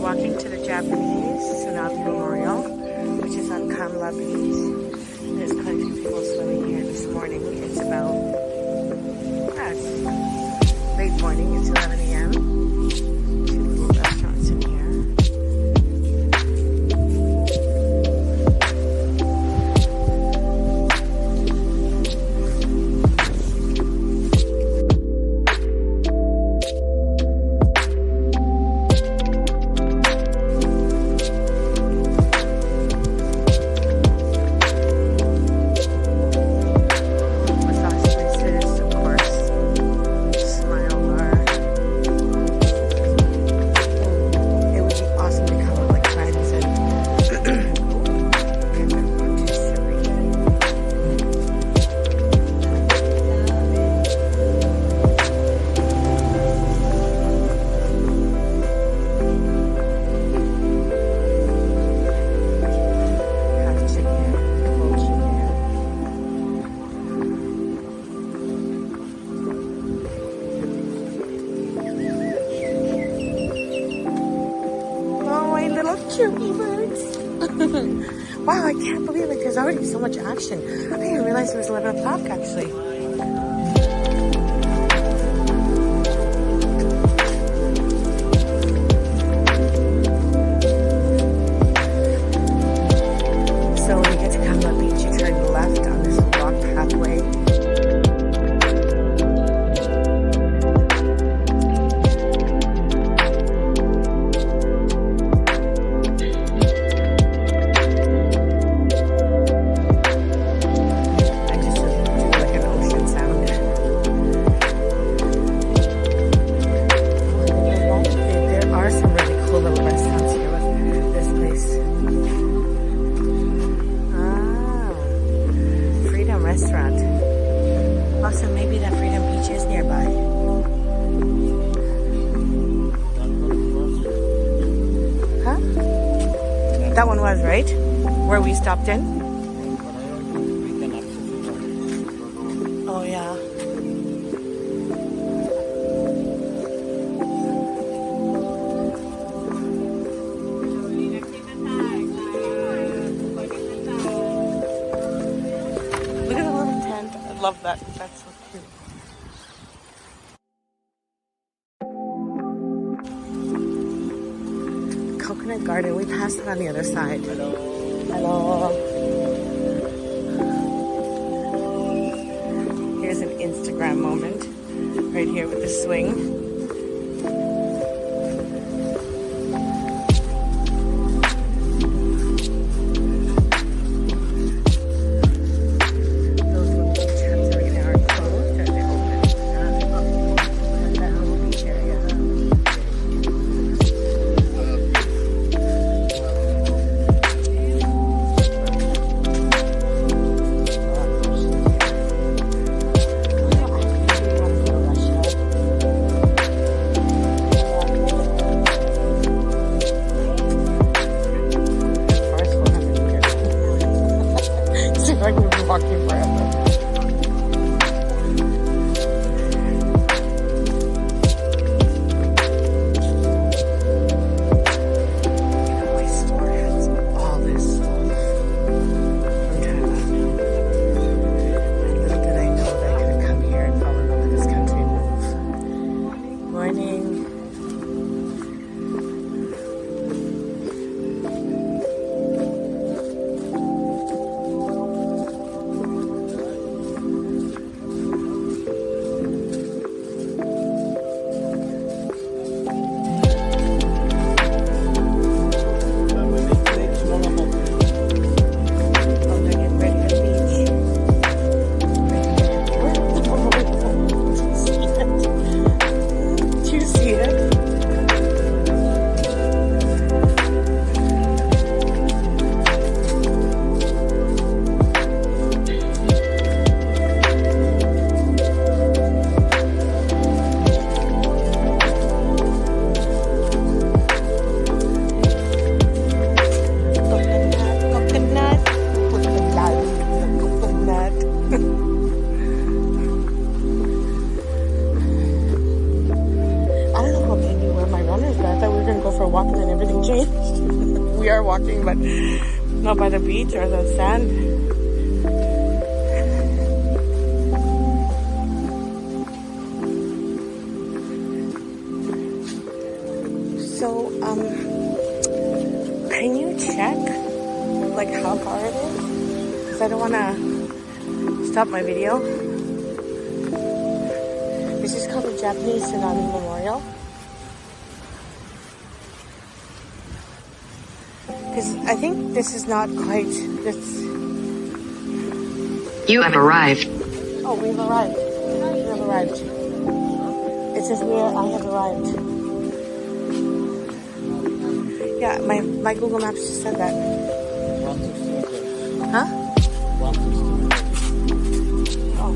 walking to the Japanese Tsunami Memorial, which is on Kamla Beach. There's quite a few people swimming here this morning. It's about, it's late morning, it's 11 a.m. Two little restaurants in here. Cutie birds. Wow, I can't believe it. There's already so much action. I didn't realize it was 11 o'clock actually. So when you get to Kamla Beach, you turn left on this walk pathway. Restaurant. Also, maybe that Freedom Beach is nearby. Huh? That one was, right? Where we stopped in? Oh, yeah. I love that. That's so cute. Coconut Garden. We passed it on the other side. Hello. Hello. Here's an Instagram moment. Right here with the swing. but not by the beach or the sand. So, can you check, like, how far it is? Because I don't want to stop my video. This is called the Japanese Tsunami Memorial. Because I think this is not quite this. You have arrived. Oh, we've arrived. We have arrived. It says I have arrived. Yeah, my Google Maps just said that. 160 meters. Huh? 160 meters. Oh.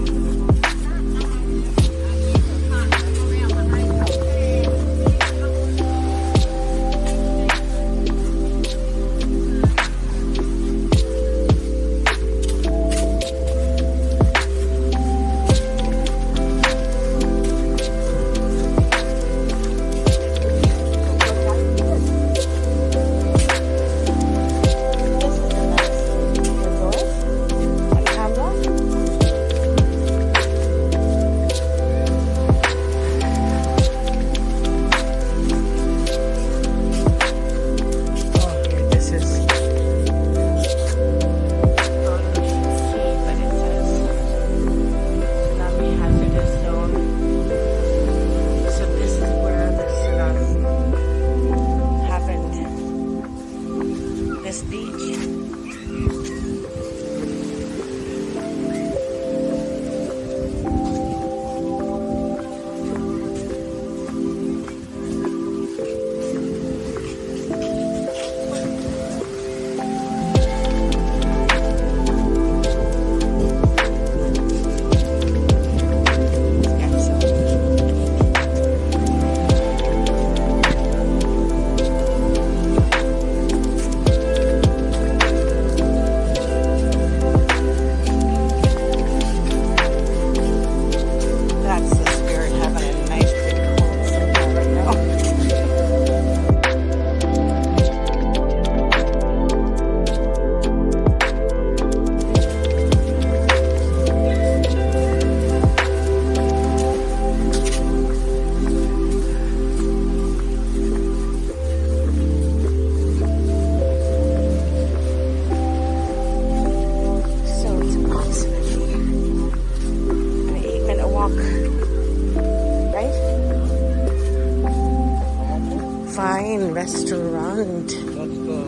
Fine restaurant. That's the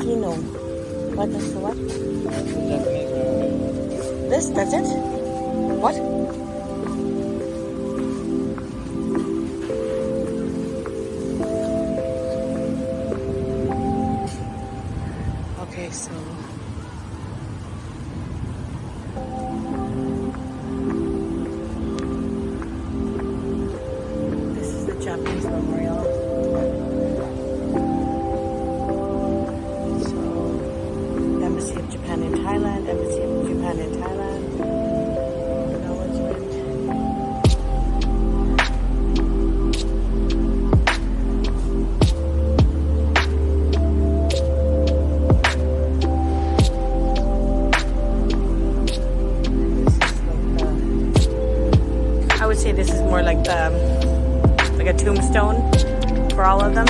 Kino. What is the what? Japanese memorial. That's it? What? Okay, so this is the Japanese memorial. Embassy of Japan in Thailand, Embassy of Japan in Thailand. Acknowledgement. I would say this is more like like a tombstone for all of them.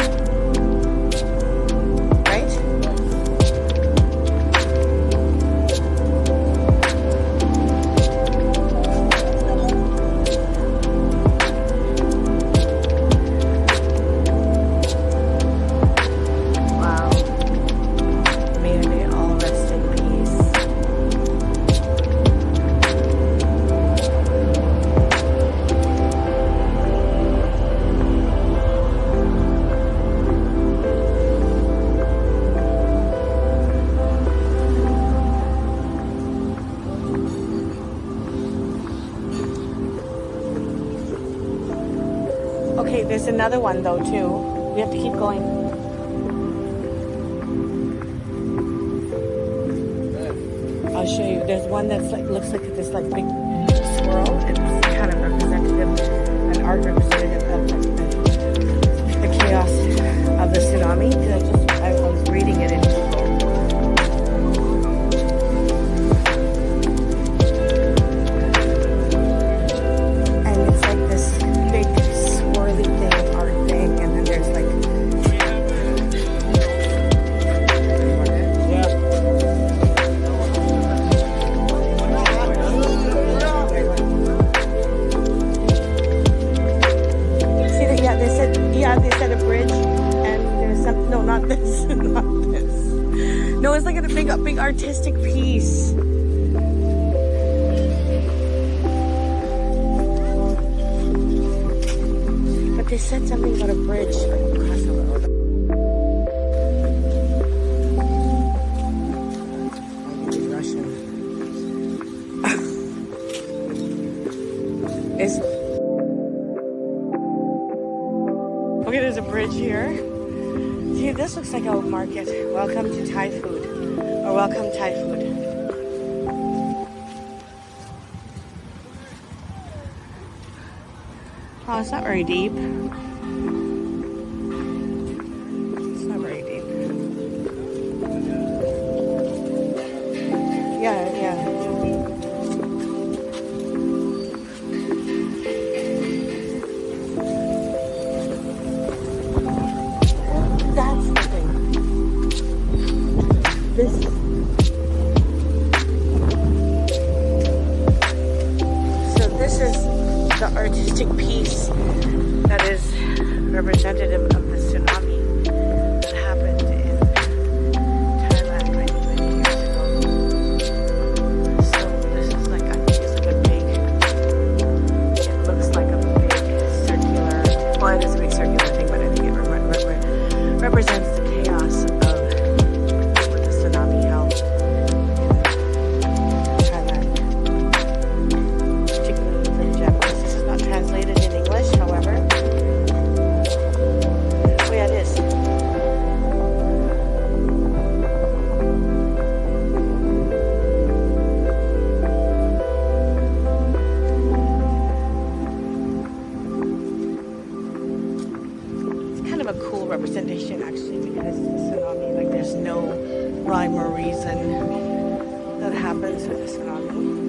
Okay, there's another one though too. We have to keep going. I'll show you. There's one that's like looks like this like big swirl. It's kind of representative, an art representative of the chaos of the tsunami. I was reading it in Google. look at the big artistic piece. But they said something about a bridge across the road. Russian. Okay, there's a bridge here. See, this looks like a market. Welcome to Thai food. Or welcome Thai food. Oh, it's not very deep. It's not very deep. Yeah, yeah. That's the thing. This. So this is the artistic piece that is representative of the tsunami that happened in Thailand many, many years ago. So this is like, I think it's like a big, it looks like a big circular, well, it is a big circular thing, but I think it represents the chaos of what the tsunami held in Thailand, particularly for the Japanese. This is not translated in English, however. Oh yeah, it is. It's kind of a cool representation, actually, because the tsunami, like, there's no rhyme or reason that happens with the tsunami.